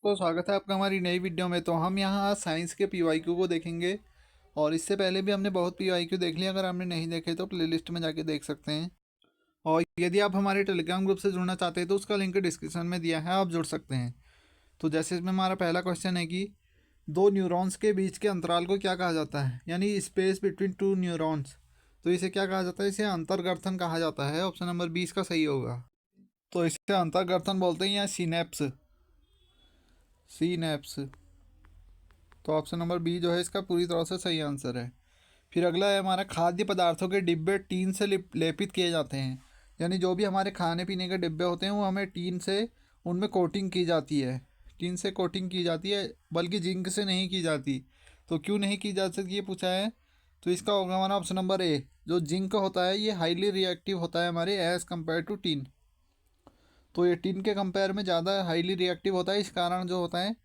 दोस्तों, स्वागत है आपका हमारी नई वीडियो में। तो हम यहाँ साइंस के पीवाईक्यू को देखेंगे। और इससे पहले भी हमने बहुत पीवाईक्यू देख लिया। अगर आपने नहीं देखे तो प्लेलिस्ट में जाके देख सकते हैं। और यदि आप हमारे टेलीग्राम ग्रुप से जुड़ना चाहते हैं तो उसका लिंक डिस्क्रिप्शन में दिया है, आप जुड़ सकते हैं। तो जैसे इसमें हमारा पहला क्वेश्चन है कि दो न्यूरॉन्स के बीच के अंतराल को क्या कहा जाता है, यानी स्पेस बिटवीन टू न्यूरॉन्स। तो इसे क्या कहा जाता है? इसे अंतर्गर्थन कहा जाता है। ऑप्शन नंबर 20 का सही होगा। तो इसे अंतर्गर्थन बोलते हैं या सिनेप्स। सीनैप्स। तो ऑप्शन नंबर बी जो है इसका पूरी तरह से सही आंसर है। फिर अगला है हमारा, खाद्य पदार्थों के डिब्बे टीन से लेपित किए जाते हैं। यानी जो भी हमारे खाने पीने के डिब्बे होते हैं वो हमें टीन से उनमें कोटिंग की जाती है। टीन से कोटिंग की जाती है, बल्कि जिंक से नहीं की जाती। तो क्यों नहीं की जा सकती ये पूछा है। तो इसका होगा हमारा ऑप्शन नंबर ए। जो जिंक होता है ये हाईली रिएक्टिव होता है हमारे एज़ कम्पेयर टू टीन। तो ये टिन के कंपेयर में ज़्यादा हाईली रिएक्टिव होता है। इस कारण जो होता है,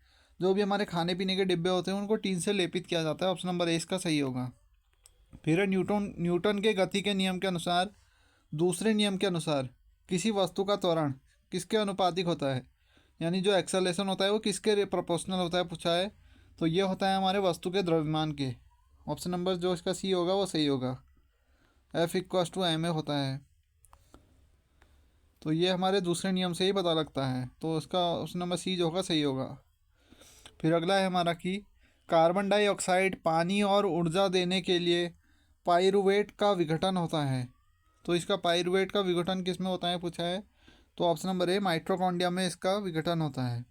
जो भी हमारे खाने पीने के डिब्बे होते हैं उनको टिन से लेपित किया जाता है। ऑप्शन नंबर ए इसका सही होगा। फिर है न्यूटन न्यूटन के गति के नियम के अनुसार, दूसरे नियम के अनुसार किसी वस्तु का त्वरण किसके अनुपातिक होता है, यानी जो एक्सेलेरेशन होता है वो किसके प्रोपोर्शनल होता है पूछा है। तो ये होता है हमारे वस्तु के द्रव्यमान के। ऑप्शन नंबर जो इसका सी होगा वो सही होगा। F=ma होता है। तो ये हमारे दूसरे नियम से ही पता लगता है। तो इसका ऑप्शन नंबर सी जो होगा सही होगा। फिर अगला है हमारा कि कार्बन डाइऑक्साइड पानी और ऊर्जा देने के लिए पाइरुवेट का विघटन होता है। तो इसका पाइरुवेट का विघटन किस में होता है पूछा है। तो ऑप्शन नंबर ए, माइटोकॉन्ड्रिया में इसका विघटन होता है,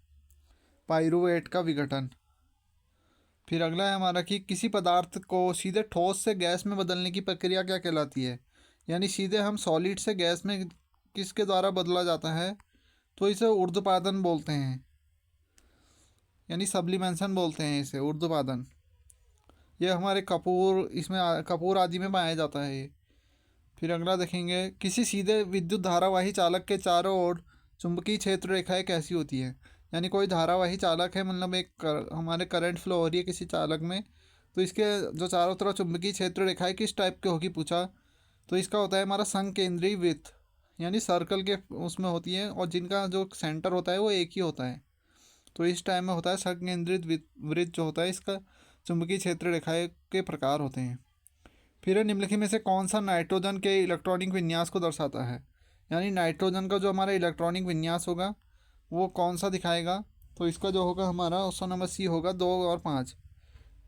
पाइरुवेट का विघटन। फिर अगला है हमारा कि किसी पदार्थ को सीधे ठोस से गैस में बदलने की प्रक्रिया क्या कहलाती है, यानी सीधे हम सॉलिड से गैस में किसके द्वारा बदला जाता है। तो इसे ऊर्ध्वपातन बोलते हैं, यानी सब्लिमेशन बोलते हैं इसे, ऊर्ध्वपातन। ये हमारे कपूर आदि में पाया जाता है ये। फिर अगला देखेंगे, किसी सीधे विद्युत धारावाही चालक के चारों ओर चुंबकीय क्षेत्र रेखाएं कैसी होती है। यानी कोई धारावाही चालक है, मतलब हमारे करंट फ्लो हो रही है किसी चालक में, तो इसके जो चारों तरफ चुंबकीय क्षेत्र रेखाएं किस टाइप के होगी पूछा। तो इसका होता है हमारा संकेंद्रीय वृत्त, यानी सर्कल के उसमें होती है, और जिनका जो सेंटर होता है वो एक ही होता है। तो इस टाइम में होता है संकेंद्रित वृत्त जो होता है, इसका चुंबकीय क्षेत्र रेखाएं के प्रकार होते हैं। फिर निम्नलिखित में से कौन सा नाइट्रोजन के इलेक्ट्रॉनिक विन्यास को दर्शाता है, यानी नाइट्रोजन का जो हमारा इलेक्ट्रॉनिक विन्यास होगा वो कौन सा दिखाएगा। तो इसका जो होगा हमारा ऑप्शन नंबर सी होगा, 2 और 5।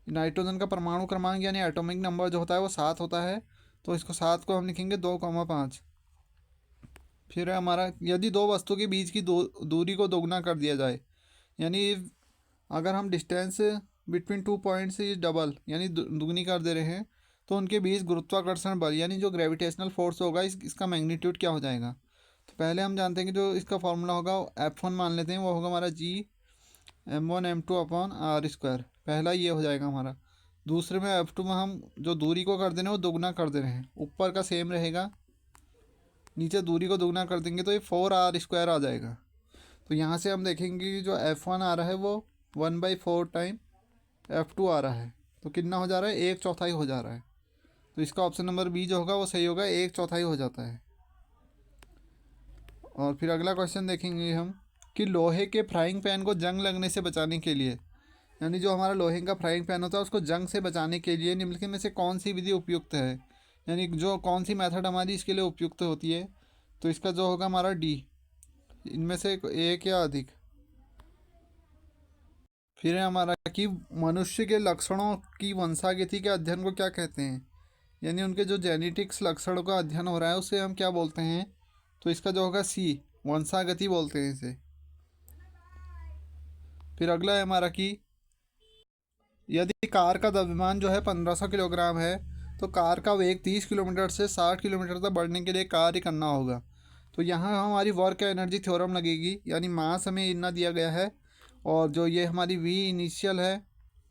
नाइट्रोजन का परमाणु क्रमांक यानी एटॉमिक नंबर जो होता है वो 7 होता है। तो इसको 7 को हम लिखेंगे 2, 5। फिर है हमारा, यदि दो वस्तु के बीच की दूरी को दोगुना कर दिया जाए, यानी अगर हम distance between 2 points is double, यानी दुगनी कर दे रहे हैं, तो उनके बीच गुरुत्वाकर्षण बल यानी जो ग्रेविटेशनल फोर्स होगा इसका मैग्नीट्यूड क्या हो जाएगा। तो पहले हम जानते हैं कि जो इसका फॉर्मूला होगा F1 मान लेते हैं, वो होगा हमारा G m1m2/r²। पहला ये हो जाएगा हमारा। दूसरे में F2 में हम जो दूरी को कर दे रहे हैं वो दोगुना कर दे रहे हैं, ऊपर का सेम रहेगा, नीचे दूरी को दोगुना कर देंगे तो ये 4r² आ जाएगा। तो यहाँ से हम देखेंगे कि जो F1 आ रहा है वो 1/4 टाइम F2 आ रहा है। तो कितना हो जा रहा है, 1/4 हो जा रहा है। तो इसका ऑप्शन नंबर बी जो होगा वो सही होगा, 1/4 हो जाता है। और फिर अगला क्वेश्चन देखेंगे हम कि लोहे के फ्राइंग पैन को जंग लगने से बचाने के लिए, यानी जो हमारा लोहे का फ्राइंग पैन होता है उसको जंग से बचाने के लिए निम्नलिखित में से कौन सी विधि उपयुक्त है, यानी जो कौन सी मेथड हमारी इसके लिए उपयुक्त होती है। तो इसका जो होगा हमारा डी, इनमें से एक या अधिक। फिर है हमारा कि मनुष्य के लक्षणों की वंशागति के अध्ययन को क्या कहते हैं, यानी उनके जो जेनेटिक्स लक्षणों का अध्ययन हो रहा है उसे हम क्या बोलते हैं। तो इसका जो होगा सी, वंशागति बोलते हैं इसे। फिर अगला है हमारा कि यदि कार का द्रव्यमान जो है 1500 किलोग्राम है, तो कार का वेग 30 किलोमीटर से 60 किलोमीटर तक बढ़ने के लिए कार्य करना होगा। तो यहाँ हमारी वर्क एनर्जी थ्योरम लगेगी, यानी मास हमें इतना दिया गया है, और जो ये हमारी वी इनिशियल है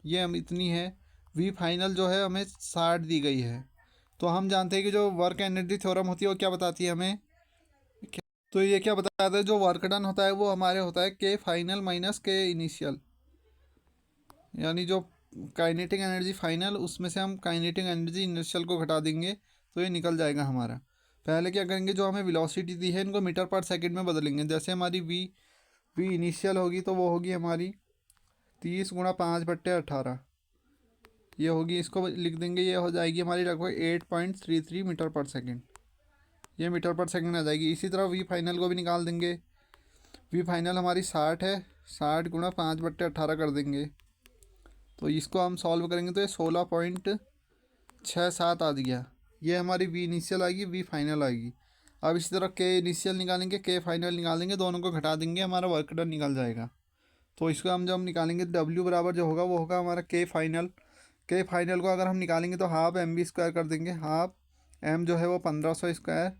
ये हम इतनी है, वी फाइनल जो है हमें 60 दी गई है। तो हम जानते हैं कि जो वर्क एनर्जी थ्योरम होती है वो क्या बताती है हमें। तो ये क्या बताता है, जो वर्क डन होता है वो हमारे होता है के फाइनल माइनस के इनिशियल, यानी जो काइनेटिक एनर्जी फाइनल उसमें से हम काइनेटिक एनर्जी इनिशियल को घटा देंगे तो ये निकल जाएगा हमारा। पहले क्या करेंगे, जो हमें वेलोसिटी दी है इनको मीटर पर सेकंड में बदलेंगे। जैसे हमारी वी इनिशियल होगी तो वो होगी हमारी 30 × 5/18 ये होगी, इसको लिख देंगे, ये हो जाएगी हमारी लगभग 8.33 मीटर पर सेकेंड। ये मीटर पर सेकेंड आ जाएगी। इसी तरह वी फाइनल को भी निकाल देंगे। वी फाइनल हमारी 60 है, 60 × 5/18 कर देंगे। तो इसको हम सॉल्व करेंगे तो ये 16.67 आ गया। ये हमारी वी इनिशियल आएगी, वी फाइनल आएगी। अब इसी तरह के इनिशियल निकालेंगे, के फाइनल निकालेंगे, दोनों को घटा देंगे, हमारा वर्क डन निकल जाएगा। तो इसको हम जब निकालेंगे डब्ल्यू बराबर जो होगा वो होगा हमारा के फाइनल। के फाइनल को अगर हम निकालेंगे तो हाफ एम बी स्क्वायर कर देंगे। हाफ एम जो है वो 1500 स्क्वायर,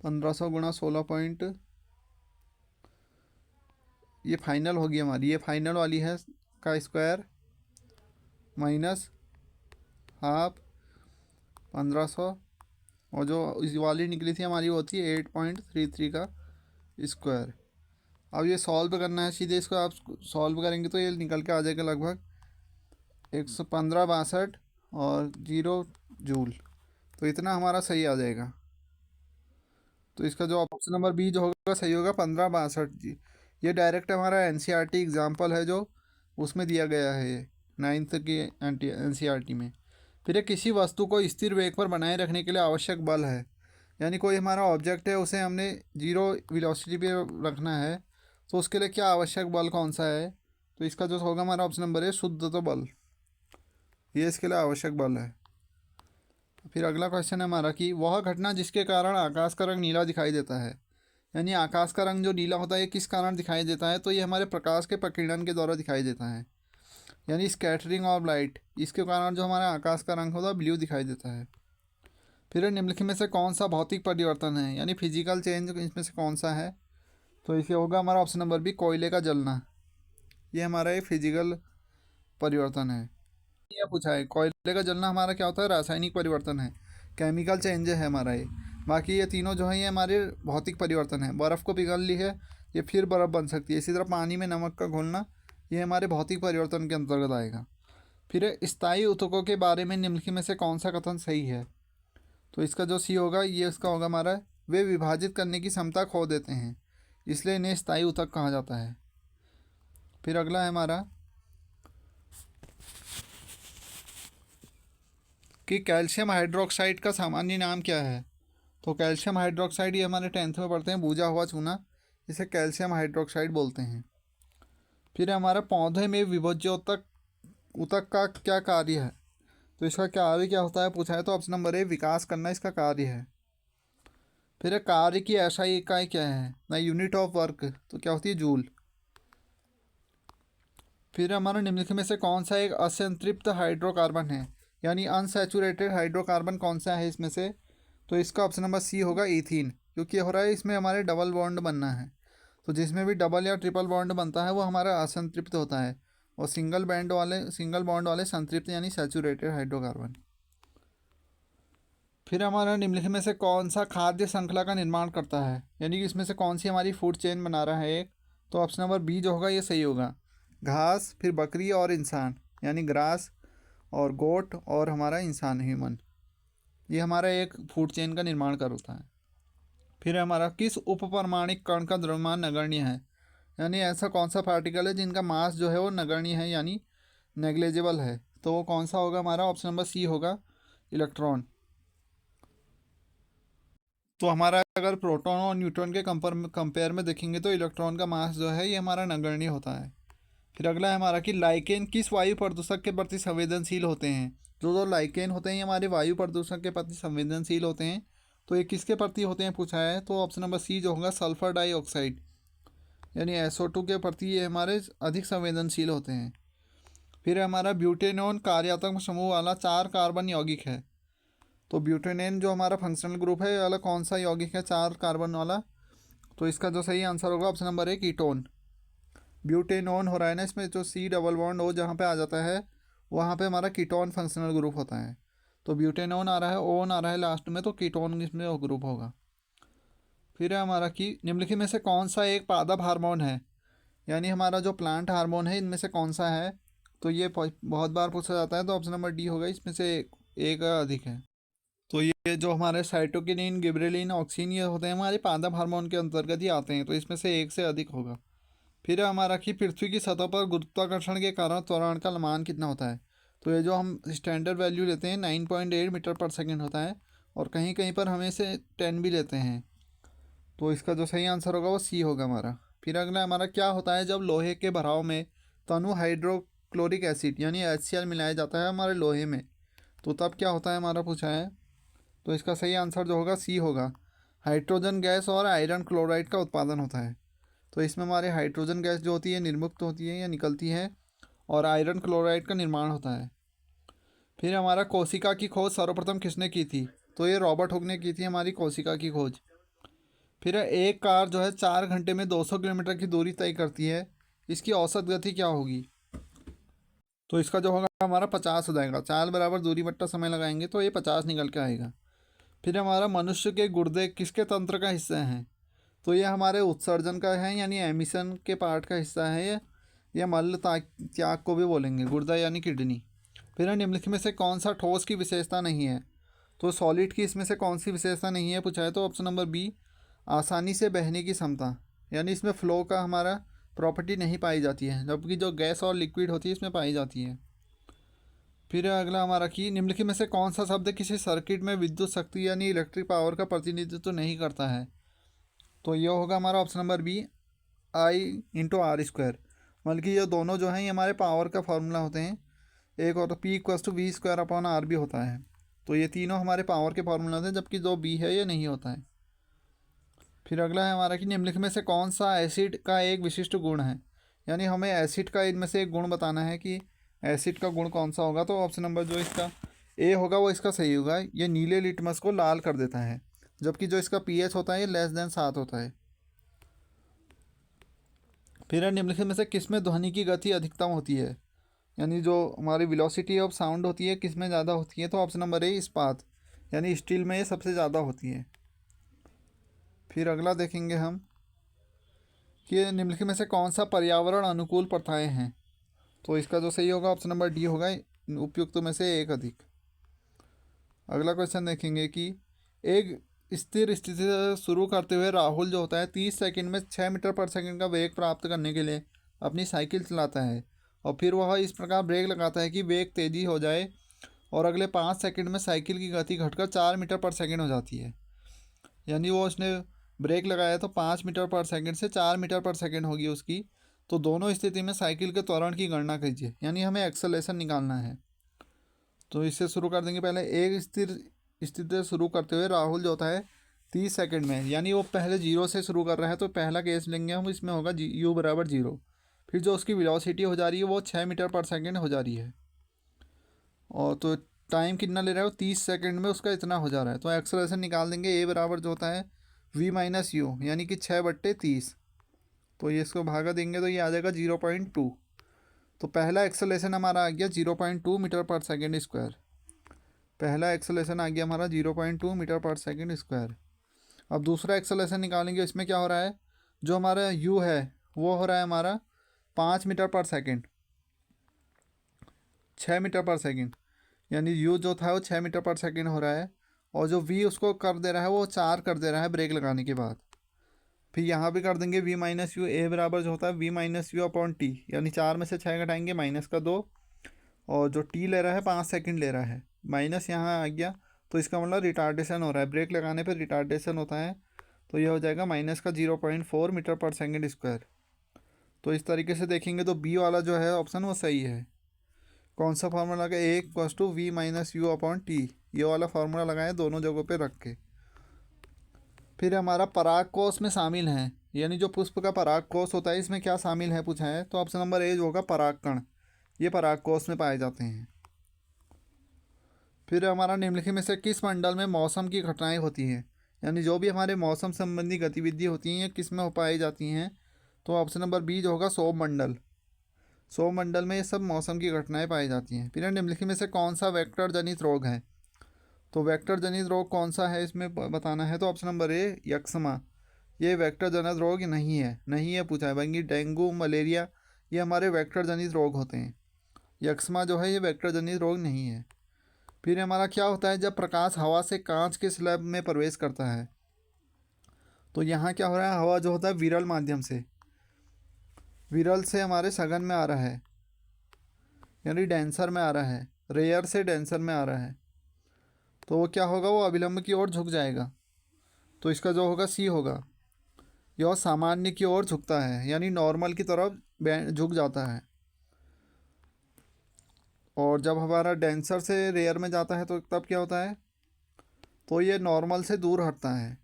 1500 × 16 ये फाइनल होगी हमारी, ये फाइनल वाली है का स्क्वायर माइनस हाफ 1500, और जो इस वाली निकली थी हमारी वो होती है 8.33 का स्क्वायर। अब ये सॉल्व करना है, सीधे इसको आप सॉल्व करेंगे तो ये निकल के आ जाएगा लगभग 115 और 0 जूल। तो इतना हमारा सही आ जाएगा। तो इसका जो ऑप्शन नंबर बी जो होगा सही होगा 15 62 जी। ये डायरेक्ट हमारा एनसीईआरटी एग्जाम्पल है जो उसमें दिया गया है, ये 9th की एनसीईआरटी में। फिर ये किसी वस्तु को स्थिर वेग पर बनाए रखने के लिए आवश्यक बल है, यानी कोई हमारा ऑब्जेक्ट है उसे हमने 0 वेलोसिटी पे रखना है, तो उसके लिए क्या आवश्यक बल कौन सा है। तो इसका जो होगा हमारा ऑप्शन नंबर है शुद्ध बल, ये इसके लिए आवश्यक बल है। फिर अगला क्वेश्चन है हमारा कि वह घटना जिसके कारण आकाश का रंग नीला दिखाई देता है, यानी आकाश का रंग जो नीला होता है ये किस कारण दिखाई देता है, तो ये हमारे प्रकाश के प्रकीर्णन के द्वारा दिखाई देता है, यानी स्कैटरिंग ऑफ लाइट। इसके कारण जो हमारा आकाश का रंग होता है ब्लू दिखाई देता है। फिर निम्नलिखित में से कौन सा भौतिक परिवर्तन है, यानी फिजिकल चेंज इसमें से कौन सा है, तो इसे होगा हमारा ऑप्शन नंबर बी कोयले का जलना। ये हमारा ये फिजिकल परिवर्तन है। ये पूछा है कोयले का जलना हमारा क्या होता है, रासायनिक परिवर्तन है, केमिकल चेंज है हमारा ये। बाकी ये तीनों जो है ये हमारे भौतिक परिवर्तन है। बर्फ़ को पिघल ली है, ये फिर बर्फ़ बन सकती है। इसी तरह पानी में नमक का घोलना, ये हमारे भौतिक परिवर्तन के अंतर्गत आएगा। फिर स्थायी ऊतकों के बारे में निम्नलिखित में से कौन सा कथन सही है, तो इसका जो सी होगा ये इसका होगा हमारा, वे विभाजित करने की क्षमता खो देते हैं, इसलिए इन्हें स्थायी ऊतक कहा जाता है। फिर अगला है हमारा कि कैल्शियम हाइड्रोक्साइड का सामान्य नाम क्या है, तो कैल्शियम हाइड्रोक्साइड ये हमारे 10th में पढ़ते हैं, भूजा हुआ चूना, इसे कैल्शियम हाइड्रोक्साइड बोलते हैं। फिर हमारा पौधे में विभोज्योतक ऊतक का क्या कार्य है, तो इसका कार्य क्या होता है पूछा है, तो ऑप्शन नंबर ए विकास करना इसका कार्य है। फिर कार्य की एसआई इकाई क्या है ना, यूनिट ऑफ वर्क, तो क्या होती है जूल। फिर हमारा निम्नलिखित में से कौन सा एक असंतृप्त हाइड्रोकार्बन है, यानी अनसैचुरेटेड हाइड्रोकार्बन कौन सा है इसमें से, तो इसका ऑप्शन नंबर सी होगा ईथीन, क्योंकि हो रहा है इसमें हमारे डबल बॉन्ड बनना है। तो जिसमें भी डबल या ट्रिपल बॉन्ड बनता है वो हमारा असंतृप्त होता है, और सिंगल बॉन्ड वाले संतृप्त यानी सैचुरेटेड हाइड्रोकार्बन। फिर हमारा निम्नलिखित में से कौन सा खाद्य श्रृंखला का निर्माण करता है, यानी कि इसमें से कौन सी हमारी फूड चेन बना रहा है एक, तो ऑप्शन नंबर बी जो होगा ये सही होगा, घास, फिर बकरी और इंसान, यानी ग्रास और गोट और हमारा इंसान ह्यूमन, ये हमारा एक फूड चेन का निर्माण करता है। फिर हमारा किस उपपरमाणिक कण का द्रव्यमान नगण्य है, यानी ऐसा कौन सा पार्टिकल है जिनका मास जो है वो नगण्य है यानी नेग्लेजिबल है, तो वो कौन सा होगा हमारा ऑप्शन नंबर सी होगा, इलेक्ट्रॉन। तो हमारा अगर प्रोटॉन और न्यूट्रॉन के कंपेयर में देखेंगे तो इलेक्ट्रॉन का मास जो है ये हमारा नगण्य होता है। फिर अगला है हमारा कि लाइकेन किस वायु प्रदूषक के प्रति संवेदनशील होते हैं, जो लाइकेन होते हैं ये हमारे वायु प्रदूषण के प्रति संवेदनशील होते हैं, तो ये किसके प्रति होते हैं पूछा है, तो ऑप्शन नंबर सी जो होगा सल्फर डाइऑक्साइड, यानी SO2 के प्रति ये हमारे अधिक संवेदनशील होते हैं। फिर हमारा ब्यूटेनोन कार्यात्मक समूह वाला 4 कार्बन यौगिक है, तो ब्यूटेनेन जो हमारा फंक्शनल ग्रुप है ये वाला कौन सा यौगिक है 4 कार्बन वाला, तो इसका जो सही आंसर होगा option number A ketone. Butanone हो रहा है ना इसमें, जो C डबल बॉन्ड O जहाँ पे आ जाता है वहाँ पे हमारा कीटोन फंक्शनल ग्रुप होता है, तो ब्यूटेनोन आ रहा है, ओन आ रहा है लास्ट में, तो कीटोन इसमें वो ग्रुप होगा। फिर है हमारा कि निम्नलिखित में से कौन सा एक पादप हार्मोन है, यानी हमारा जो प्लांट हार्मोन है इनमें से कौन सा है, तो ये बहुत बार पूछा जाता है, तो ऑप्शन नंबर डी होगा, इसमें से एक अधिक है। तो ये जो हमारे साइटोकिनिन, गिबरेलिन, ऑक्सिन ये होते हैं हमारे पादप हार्मोन के अंतर्गत ही आते हैं, तो इसमें से एक से अधिक होगा। फिर है हमारा कि पृथ्वी की सतह पर गुरुत्वाकर्षण के कारण त्वरण का मान कितना होता है। तो ये जो हम स्टैंडर्ड वैल्यू लेते हैं 9.8 मीटर पर सेकेंड होता है, और कहीं कहीं पर हम इसे 10 भी लेते हैं। तो इसका जो सही आंसर होगा वो सी होगा हमारा। फिर अगला हमारा क्या होता है जब लोहे के भराव में तनु हाइड्रोक्लोरिक एसिड यानी HCl मिलाया जाता है हमारे लोहे में, तो तब क्या होता है हमारा पूछा है। तो इसका सही आंसर जो होगा सी होगा। हाइड्रोजन गैस और आयरन क्लोराइड का उत्पादन होता है। तो इसमें हमारे हाइड्रोजन गैस जो होती है निर्मुक्त होती है या निकलती है, और आयरन क्लोराइड का निर्माण होता है। फिर हमारा कोशिका की खोज सर्वप्रथम किसने की थी। तो ये रॉबर्ट हुक ने की थी हमारी कोशिका की खोज। फिर एक कार जो है 4 घंटे में 200 किलोमीटर की दूरी तय करती है, इसकी औसत गति क्या होगी। तो इसका जो होगा हमारा 50 हो जाएगा। 4 बराबर दूरी बट्टा समय लगाएंगे तो ये 50 निकल के आएगा। फिर हमारा मनुष्य के गुर्दे किसके तंत्र का हिस्सा हैं। तो ये हमारे उत्सर्जन का है यानी एमिशन के पार्ट का हिस्सा है ये मल त्याग को भी बोलेंगे, गुर्दा यानी किडनी। फिर निम्नलिखित में से कौन सा ठोस की विशेषता नहीं है। तो सॉलिड की इसमें से कौन सी विशेषता नहीं है पूछा है। तो ऑप्शन नंबर बी, आसानी से बहने की क्षमता, यानी इसमें फ्लो का हमारा प्रॉपर्टी नहीं पाई जाती है, जबकि जो गैस और लिक्विड होती है इसमें पाई जाती है। फिर अगला हमारा कि निम्नलिखित में से कौन सा शब्द किसी सर्किट में विद्युत शक्ति यानी इलेक्ट्रिक पावर का प्रतिनिधित्व नहीं करता है। तो ये होगा हमारा ऑप्शन नंबर बी, I/R²। बल्कि ये दोनों जो हैं ये हमारे पावर का फॉर्मूला होते हैं। एक और P=V²/R भी होता है। तो ये तीनों हमारे पावर के फार्मूला होते हैं, जबकि जो बी है ये नहीं होता है। फिर अगला है हमारा कि निम्नलिखित में से कौन सा एसिड का एक विशिष्ट गुण है, यानी हमें एसिड का इनमें से एक गुण बताना है कि एसिड का गुण कौन सा होगा। तो ऑप्शन नंबर जो इसका ए होगा वो इसका सही होगा। ये नीले लिटमस को लाल कर देता है, जबकि जो इसका pH होता है ये <7 होता है। फिर निम्नलिखित में से किस में ध्वनि की गति अधिकतम होती है, यानी जो हमारी वेलोसिटी ऑफ साउंड होती है किस में ज़्यादा होती है। तो ऑप्शन नंबर ए, इस्पात यानी स्टील में ये सबसे ज़्यादा होती है। फिर अगला देखेंगे हम कि निम्नलिखित में से कौन सा पर्यावरण अनुकूल प्रथाएं हैं। तो इसका जो सही होगा ऑप्शन नंबर डी होगा, उपयुक्त में से एक अधिक। अगला क्वेश्चन देखेंगे कि एक स्थिर स्थिति से शुरू करते हुए राहुल जो होता है 30 सेकंड में 6 मीटर पर सेकंड का वेग प्राप्त करने के लिए अपनी साइकिल चलाता है, और फिर वह इस प्रकार ब्रेक लगाता है कि वेग तेज़ी हो जाए, और अगले 5 सेकंड में साइकिल की गति घटकर 4 मीटर पर सेकंड हो जाती है। यानी वो उसने ब्रेक लगाया तो 5 मीटर पर सेकंड से 4 मीटर पर सेकंड होगी उसकी। तो दोनों स्थिति में साइकिल के त्वरण की गणना कीजिए, यानी हमें एक्सेलरेशन निकालना है। तो इससे शुरू कर देंगे। पहले एक स्थिर स्थिति से शुरू करते हुए राहुल जो होता है 30 सेकंड में, यानी वो पहले 0 से शुरू कर रहा है, तो पहला केस लेंगे हम, इसमें होगा U=0। फिर जो उसकी वेलोसिटी हो जा रही है वो 6 मीटर पर सेकंड हो जा रही है, और तो टाइम कितना ले रहा है वो 30 सेकंड में उसका इतना हो जा रहा है। तो एक्सेलरेशन निकाल देंगे। ए बराबर जो होता है V-U, यानी कि 6/30। तो ये इसको भागा देंगे तो ये आ जाएगा 0.2। तो पहला एक्सेलरेशन हमारा आ गया 0.2 मीटर पर सेकेंड स्क्वायर। पहला एक्सेलरेशन आ गया हमारा 0.2 मीटर पर सेकेंड स्क्वायर। अब दूसरा एक्सेलरेशन निकालेंगे। इसमें क्या हो रहा है, जो हमारा U है वो हो रहा है हमारा 5 मीटर पर सेकेंड, 6 मीटर पर सेकेंड, यानी U जो था वो 6 मीटर पर सेकेंड हो रहा है, और जो V उसको कर दे रहा है वो 4 कर दे रहा है ब्रेक लगाने के बाद। फिर यहाँ भी कर देंगे V-U। ए बराबर जो होता है V-U/T, यानी 4 में से 6 घटाएंगे -2, और जो T ले रहा है 5 सेकंड ले रहा है, माइनस यहाँ आ गया, तो इसका मतलब रिटार्डेशन हो रहा है, ब्रेक लगाने पर रिटार्डेशन होता है। तो यह हो जाएगा -0.4 मीटर पर सेकेंड स्क्वायर। तो इस तरीके से देखेंगे तो बी वाला जो है ऑप्शन वो सही है। कौन सा फार्मूला लगा, A=V-U/T, ये वाला फार्मूला लगाए दोनों जगहों पे रख के। फिर हमारा परागकोश में शामिल हैं, यानी जो पुष्प का परागकोश होता है इसमें क्या शामिल है पूछा है। तो ऑप्शन नंबर ए जो होगा परागकण, ये परागकोश में पाए जाते हैं। फिर हमारा निम्नलिखित में से किस मंडल में मौसम की घटनाएं होती हैं, यानी जो भी हमारे मौसम संबंधी गतिविधि होती हैं ये किस में हो पाई जाती हैं। तो ऑप्शन नंबर बी जो होगा सौरमंडल, सौरमंडल में ये सब मौसम की घटनाएं पाई जाती हैं। फिर निम्नलिखित में से कौन सा वेक्टर जनित रोग है। तो वेक्टर जनित रोग कौन सा है इसमें बताना है। तो ऑप्शन नंबर ए, यक्ष्मा, ये वेक्टर जनित रोग नहीं है पूछा है। बाकी डेंगू, मलेरिया ये हमारे वेक्टर जनित रोग होते हैं, यक्ष्मा जो है ये वेक्टर जनित रोग नहीं है। फिर हमारा क्या होता है जब प्रकाश हवा से कांच के स्लैब में प्रवेश करता है। तो यहाँ क्या हो रहा है, हवा जो होता है विरल माध्यम से, विरल से हमारे सघन में आ रहा है, यानी डेंसर में आ रहा है। रेयर से डेंसर में आ रहा है, तो वो क्या होगा, वो अविलंब की ओर झुक जाएगा। तो इसका जो होगा सी होगा। यह सामान्य की ओर झुकता है, यानी नॉर्मल की तरफ झुक जाता है। और जब हमारा डेंसर से रेयर में जाता है तो तब क्या होता है, तो ये नॉर्मल से दूर हटता है।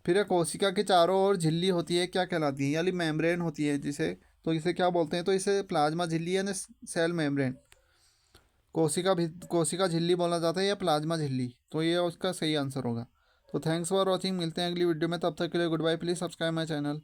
फिर ये कोशिका के चारों ओर झिल्ली होती है, क्या कहलाती है, यानी मेम्ब्रेन होती है जिसे, तो इसे क्या बोलते हैं, तो इसे प्लाज्मा झिल्ली यानी सेल मेम्ब्रेन, कोशिका झिल्ली बोला जाता है या प्लाज्मा झिल्ली। तो ये उसका सही आंसर होगा। तो थैंक्स फॉर वॉचिंग, मिलते हैं अगली वीडियो में, तब तक के लिए goodbye, please subscribe my channel.